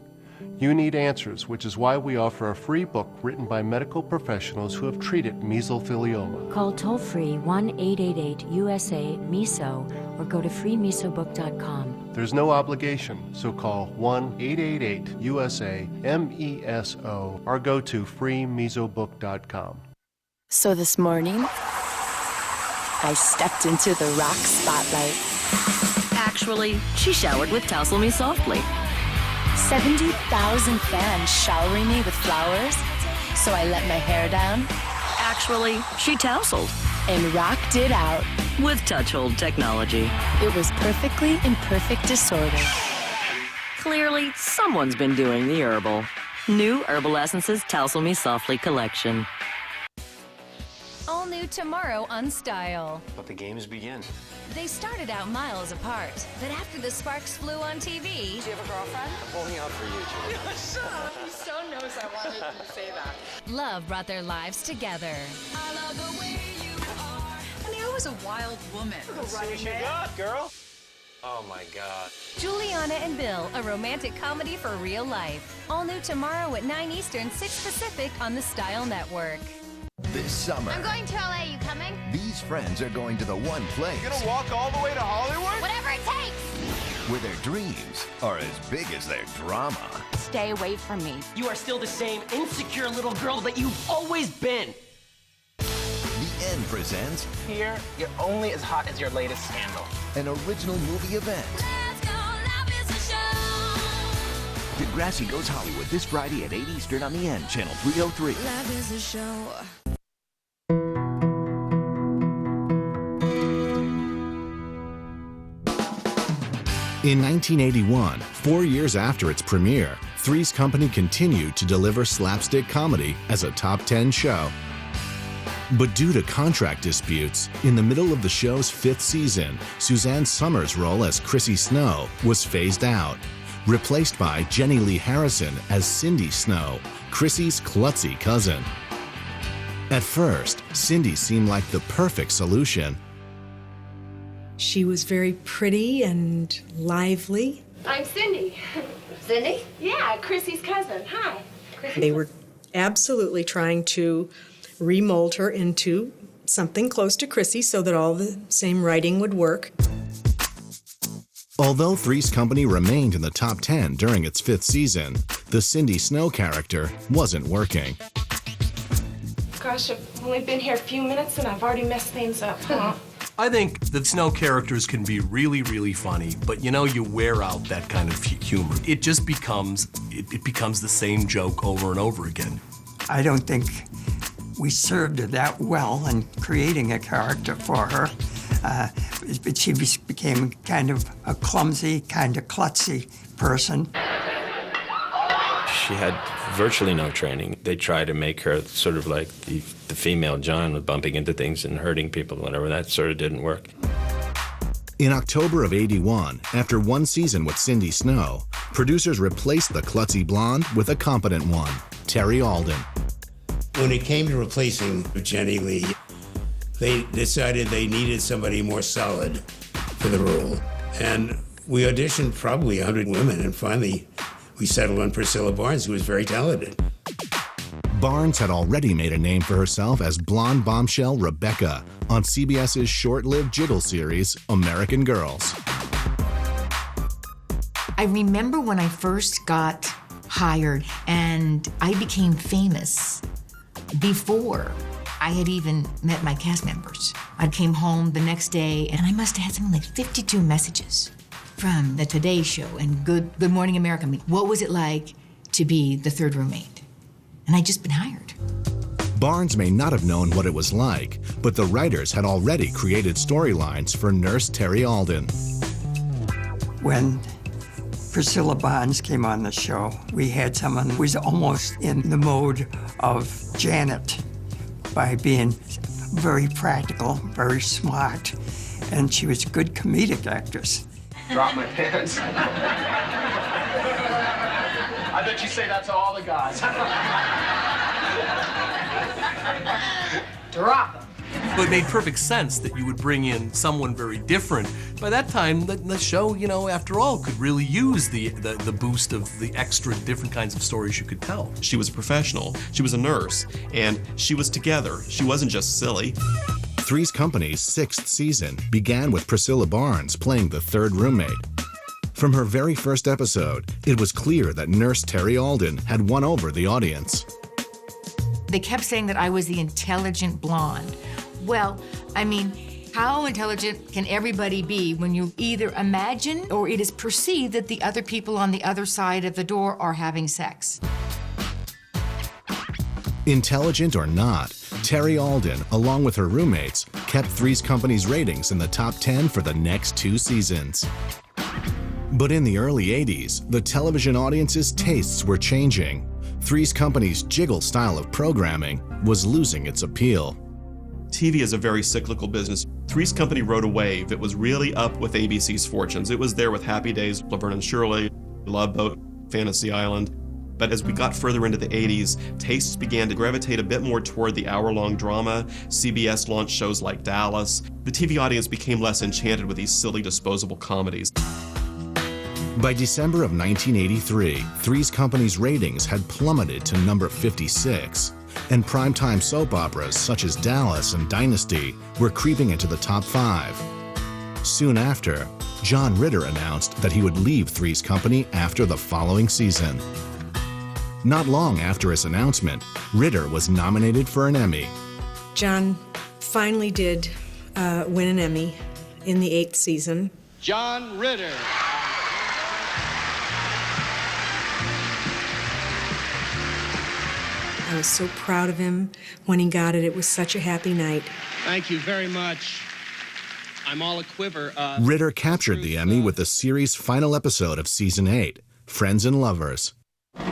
You need answers, which is why we offer a free book written by medical professionals who have treated mesothelioma. Call toll-free 1-888-USA-MESO or go to freemesobook.com. There's no obligation, so call 1-888-USA-MESO or go to freemesobook.com. So this morning, I stepped into the rock spotlight. Actually, she showered with Tousle Me Softly. 70,000 fans showering me with flowers, so I let my hair down. Actually, she tousled and rocked it out with touch hold technology. It was perfectly in perfect disorder. Clearly, someone's been doing the herbal. New Herbal Essences Tousle Me Softly collection. All new tomorrow on Style. Let the games begin. They started out miles apart, but after the sparks flew on TV... Do you have a girlfriend? I'm holding out for you, Julie. Shut up! He so knows I wanted you to say that. Love brought their lives together. I love the way you are. Honey, I was a wild woman. See what you got, girl? Oh, my God. Juliana and Bill, a romantic comedy for real life. All new tomorrow at 9 Eastern, 6 Pacific on the Style Network. This summer, I'm going to LA. You coming? these friends are going to the one place You gonna walk all the way to Hollywood? Whatever it takes. where their dreams are as big as their drama. Stay away from me. You are still the same insecure little girl that you've always been. The End presents Here, you're only as hot as your latest scandal. an original movie event. Degrassi Goes Hollywood this Friday at 8 Eastern on The End, Channel 303. Life is a show. In 1981, 4 years after its premiere, Three's Company continued to deliver slapstick comedy as a top 10 show. But due to contract disputes, in the middle of the show's 5th season, Suzanne Summers' role as Chrissy Snow was phased out, replaced by Jenny Lee Harrison as Cindy Snow, Chrissy's klutzy cousin. At first, Cindy seemed like the perfect solution. She was very pretty and lively. I'm Cindy. Cindy? Yeah, Chrissy's cousin. Hi. They were absolutely trying to remold her into something close to Chrissy so that all the same writing would work. Although Three's Company remained in the top 10 during its 5th season, the Cindy Snow character wasn't working. Gosh, I've only been here a few minutes and I've already messed things up, huh? I think the Snow characters can be really, really funny, but you know, you wear out that kind of humor. It just becomes, it becomes the same joke over and over again. I don't think we served her that well in creating a character for her. But she became kind of a clumsy, kind of klutzy person. She had virtually no training. They tried to make her sort of like the female John, with bumping into things and hurting people, whatever. That sort of didn't work. In October of '81, after one season with Cindy Snow, producers replaced the klutzy blonde with a competent one, Terry Alden. When it came to replacing Jenny Lee, they decided they needed somebody more solid for the role. And we auditioned probably 100 women, and finally we settled on Priscilla Barnes, who was very talented. Barnes had already made a name for herself as blonde bombshell Rebecca on CBS's short-lived jiggle series, American Girls. I remember when I first got hired and I became famous before I had even met my cast members. I came home the next day and I must have had something like 52 messages from the Today Show and Good Morning America. What was it like to be the third roommate? And I'd just been hired. Barnes may not have known what it was like, but the writers had already created storylines for Nurse Terry Alden. When Priscilla Barnes came on the show, we had someone who was almost in the mode of Janet by being very practical, very smart, and she was a good comedic actress. Drop my pants. I bet you say that to all the guys. Drop them. But it made perfect sense that you would bring in someone very different. By that time, the show, you know, after all, could really use the boost of the extra different kinds of stories you could tell. She was a professional, she was a nurse, and she was together. She wasn't just silly. Three's Company's 6th season began with Priscilla Barnes playing the third roommate. From her very first episode, it was clear that Nurse Terry Alden had won over the audience. They kept saying that I was the intelligent blonde. Well, I mean, how intelligent can everybody be when you either imagine or it is perceived that the other people on the other side of the door are having sex? Intelligent or not, Terry Alden, along with her roommates, kept Three's Company's ratings in the top 10 for the next 2 seasons. But in the early 80s, the television audience's tastes were changing. Three's Company's jiggle style of programming was losing its appeal. TV is a very cyclical business. Three's Company rode a wave. It was really up with ABC's fortunes. It was there with Happy Days, Laverne and Shirley, Love Boat, Fantasy Island. But as we got further into the 80s, tastes began to gravitate a bit more toward the hour-long drama. CBS launched shows like Dallas. The TV audience became less enchanted with these silly, disposable comedies. By December of 1983, Three's Company's ratings had plummeted to number 56, and primetime soap operas such as Dallas and Dynasty were creeping into the top 5. Soon after, John Ritter announced that he would leave Three's Company after the following season. Not long after his announcement, Ritter was nominated for an Emmy. John finally did win an Emmy in the 8th season. John Ritter. I was so proud of him when he got it. It was such a happy night. Thank you very much. I'm all a quiver. Ritter captured the Emmy with the series' final episode of Season 8, Friends and Lovers. The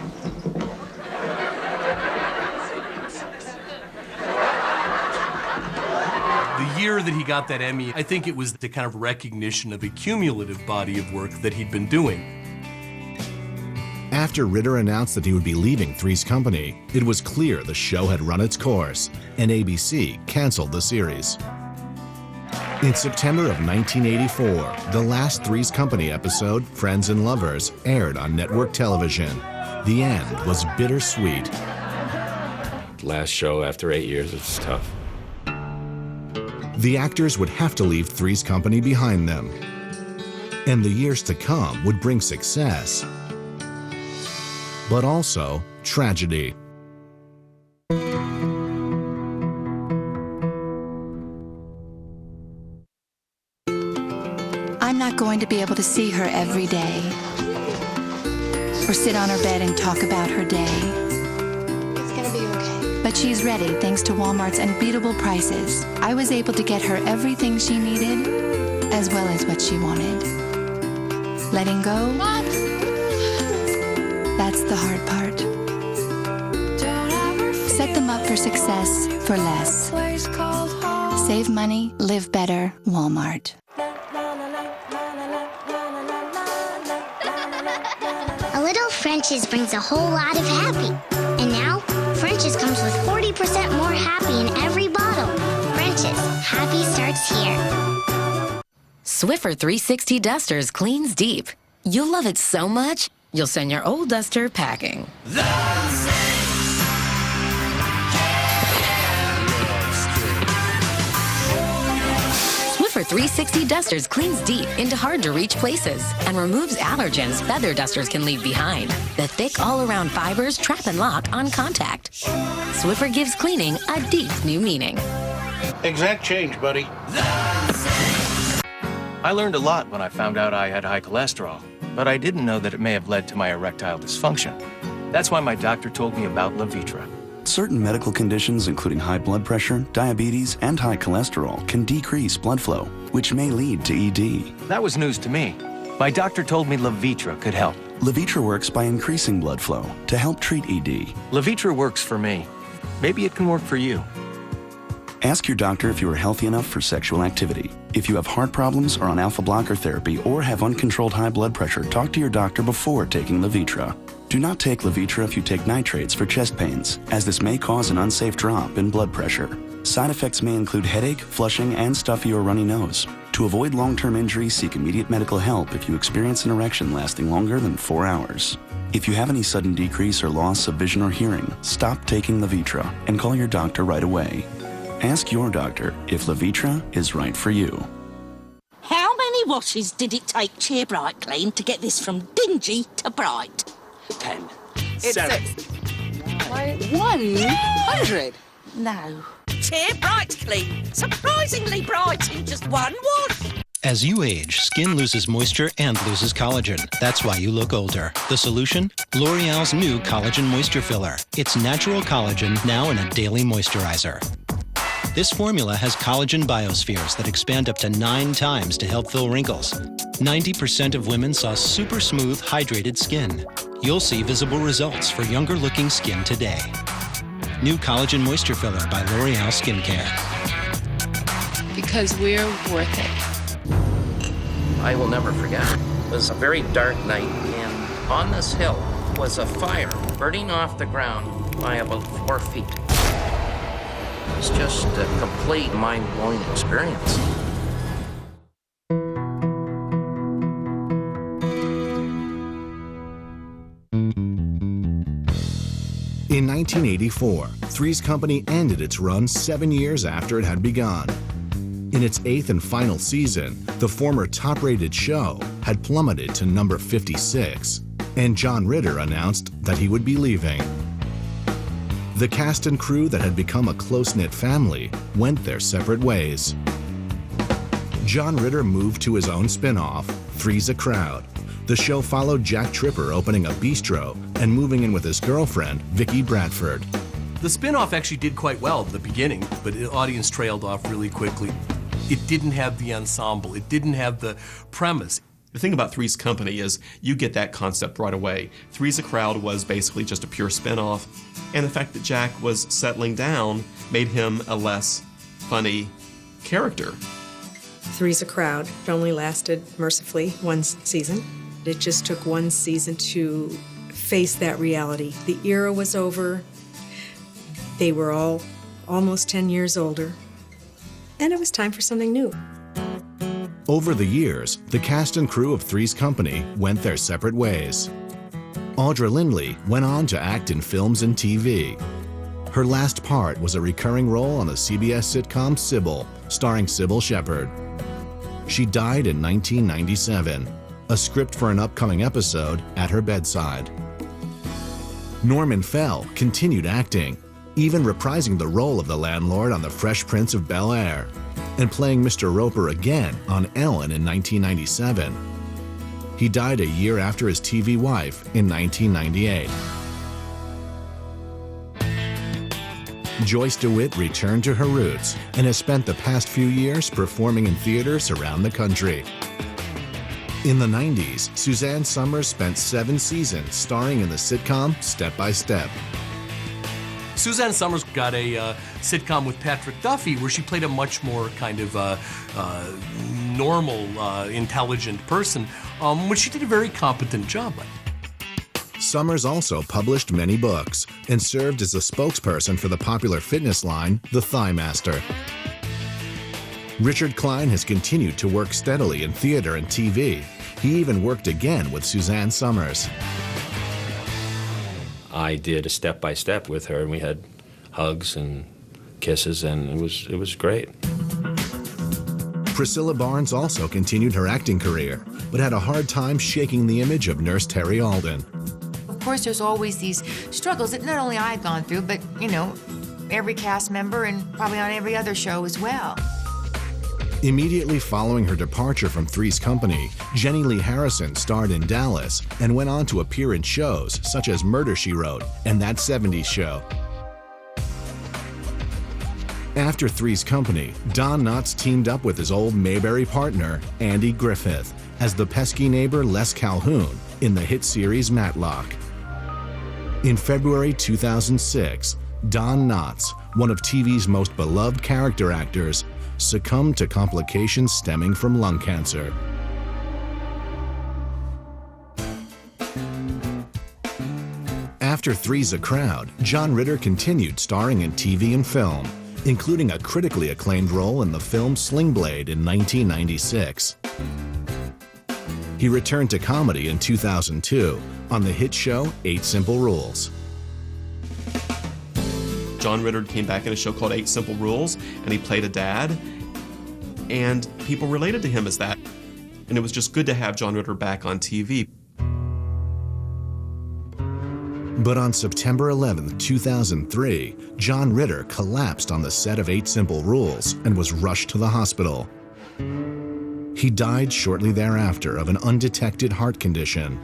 year that he got that Emmy, I think it was the kind of recognition of a cumulative body of work that he'd been doing. After Ritter announced that he would be leaving Three's Company, it was clear the show had run its course, and ABC canceled the series. In September of 1984, the last Three's Company episode, Friends and Lovers, aired on network television. The end was bittersweet. Last show after 8 years, it's tough. The actors would have to leave Three's Company behind them. And the years to come would bring success, but also tragedy. I'm not going to be able to see her every day or sit on her bed and talk about her day. It's gonna be okay. But she's ready thanks to Walmart's unbeatable prices. I was able to get her everything she needed as well as what she wanted. Letting go, that's the hard part. Set them up for success for less. Save money, live better, Walmart. A little French's brings a whole lot of happy. And now, French's comes with 40% more happy in every bottle. French's, happy starts here. Swiffer 360 Dusters cleans deep. You'll love it so much, you'll send your old duster packing. Swiffer 360 Dusters cleans deep into hard-to-reach places and removes allergens feather dusters can leave behind. The thick all-around fibers trap and lock on contact. Swiffer gives cleaning a deep new meaning. Exact change, buddy. I learned a lot when I found out I had high cholesterol, but I didn't know that it may have led to my erectile dysfunction. That's why my doctor told me about Levitra. Certain medical conditions, including high blood pressure, diabetes, and high cholesterol, can decrease blood flow, which may lead to ED. That was news to me. My doctor told me Levitra could help. Levitra works by increasing blood flow to help treat ED. Levitra works for me. Maybe it can work for you. Ask your doctor if you are healthy enough for sexual activity. If you have heart problems, are on alpha blocker therapy, or have uncontrolled high blood pressure, talk to your doctor before taking Levitra. Do not take Levitra if you take nitrates for chest pains, as this may cause an unsafe drop in blood pressure. Side effects may include headache, flushing, and stuffy or runny nose. To avoid long-term injury, seek immediate medical help if you experience an erection lasting longer than 4 hours. If you have any sudden decrease or loss of vision or hearing, stop taking Levitra and call your doctor right away. Ask your doctor if Levitra is right for you. How many washes did it take Cheer Bright Clean to get this from dingy to bright? 10. It's 7. 100? No. Cheer Bright Clean. Surprisingly bright in just one wash. As you age, skin loses moisture and loses collagen. That's why you look older. The solution? L'Oreal's new Collagen Moisture Filler. It's natural collagen now in a daily moisturizer. This formula has collagen biospheres that expand up to 9 times to help fill wrinkles. 90% of women saw super smooth, hydrated skin. You'll see visible results for younger-looking skin today. New Collagen Moisture Filler by L'Oreal Skincare. Because we're worth it. I will never forget. It was a very dark night, and on this hill was a fire burning off the ground by about 4 feet. It's just a complete mind-blowing experience. In 1984, Three's Company ended its run 7 years after it had begun. In its 8th and final season, the former top-rated show had plummeted to number 56, and John Ritter announced that he would be leaving. The cast and crew that had become a close-knit family went their separate ways. John Ritter moved to his own spin-off, Three's a Crowd. The show followed Jack Tripper opening a bistro and moving in with his girlfriend, Vicki Bradford. The spin-off actually did quite well at the beginning, but the audience trailed off really quickly. It didn't have the ensemble. It didn't have the premise. The thing about Three's Company is you get that concept right away. Three's a Crowd was basically just a pure spin-off, and the fact that Jack was settling down made him a less funny character. Three's a Crowd. It only lasted, mercifully, 1 season. It just took 1 season to face that reality. The era was over. They were all almost 10 years older. And it was time for something new. Over the years, the cast and crew of Three's Company went their separate ways. Audra Lindley went on to act in films and TV. Her last part was a recurring role on the CBS sitcom Sybil, starring Sybil Shepherd. She died in 1997, a script for an upcoming episode at her bedside. Norman Fell continued acting, even reprising the role of the landlord on The Fresh Prince of Bel-Air, and playing Mr. Roper again on Ellen in 1997. He died a year after his TV wife in 1998. Joyce DeWitt returned to her roots and has spent the past few years performing in theaters around the country. In the 90s, Suzanne Summers spent 7 seasons starring in the sitcom Step by Step. Suzanne Summers got a sitcom with Patrick Duffy where she played a much more kind of normal, intelligent person, which she did a very competent job at. Summers also published many books and served as a spokesperson for the popular fitness line, The Thigh Master. Richard Klein has continued to work steadily in theater and TV. He even worked again with Suzanne Summers. I did a Step by Step with her, and we had hugs and kisses, and it was great. Priscilla Barnes also continued her acting career, but had a hard time shaking the image of Nurse Terry Alden. Of course, there's always these struggles that not only I've gone through, but, every cast member and probably on every other show as well. Immediately following her departure from Three's Company, Jenny Lee Harrison starred in Dallas and went on to appear in shows such as Murder, She Wrote and That 70s Show. After Three's Company, Don Knotts teamed up with his old Mayberry partner, Andy Griffith, as the pesky neighbor Les Calhoun in the hit series Matlock. In February 2006, Don Knotts, one of TV's most beloved character actors, succumbed to complications stemming from lung cancer. After Three's a Crowd, John Ritter continued starring in TV and film, including a critically acclaimed role in the film Sling Blade in 1996. He returned to comedy in 2002 on the hit show 8 Simple Rules. John Ritter came back in a show called 8 Simple Rules, and he played a dad, and people related to him as that. And it was just good to have John Ritter back on TV. But on September 11, 2003, John Ritter collapsed on the set of 8 Simple Rules and was rushed to the hospital. He died shortly thereafter of an undetected heart condition.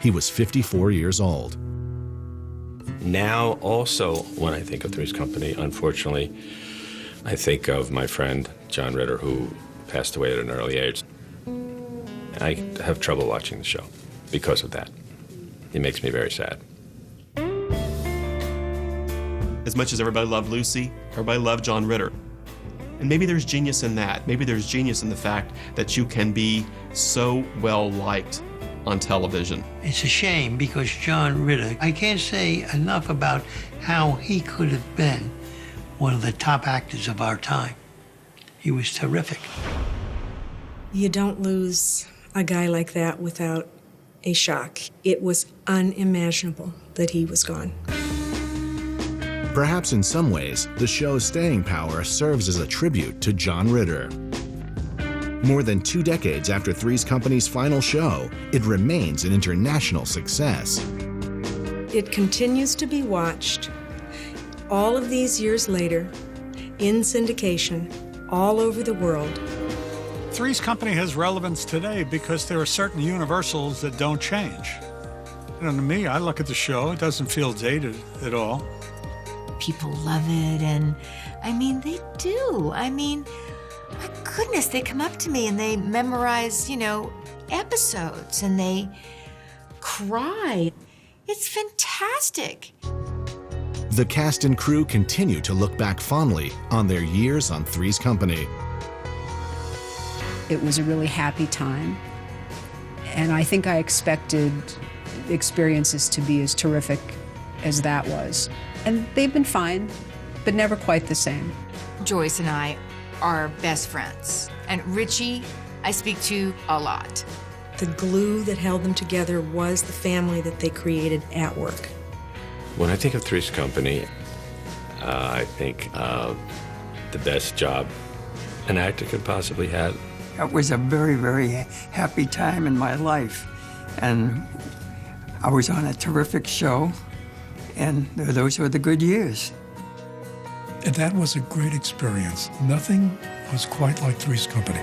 He was 54 years old. Now, also, when I think of Three's Company, unfortunately, I think of my friend John Ritter, who passed away at an early age. I have trouble watching the show because of that. It makes me very sad. As much as everybody loved Lucy, everybody loved John Ritter. And maybe there's genius in that. Maybe there's genius in the fact that you can be so well liked on television. It's a shame because John Ritter, I can't say enough about how he could have been one of the top actors of our time. He was terrific. You don't lose a guy like that without a shock. It was unimaginable that he was gone. Perhaps in some ways, the show's staying power serves as a tribute to John Ritter. More than 2 decades after Three's Company's final show, it remains an international success. It continues to be watched all of these years later in syndication all over the world. Three's Company has relevance today because there are certain universals that don't change. To me, I look at the show, it doesn't feel dated at all. People love it, and they do. My goodness, they come up to me and they memorize, episodes, and they cry. It's fantastic. The cast and crew continue to look back fondly on their years on Three's Company. It was a really happy time, and I think I expected experiences to be as terrific as that was. And they've been fine, but never quite the same. Joyce and I are best friends, and Richie, I speak to a lot. The glue that held them together was the family that they created at work. When I think of Three's Company, I think of the best job an actor could possibly have. It was a very, very happy time in my life. And I was on a terrific show, and those were the good years. And that was a great experience. Nothing was quite like Three's Company.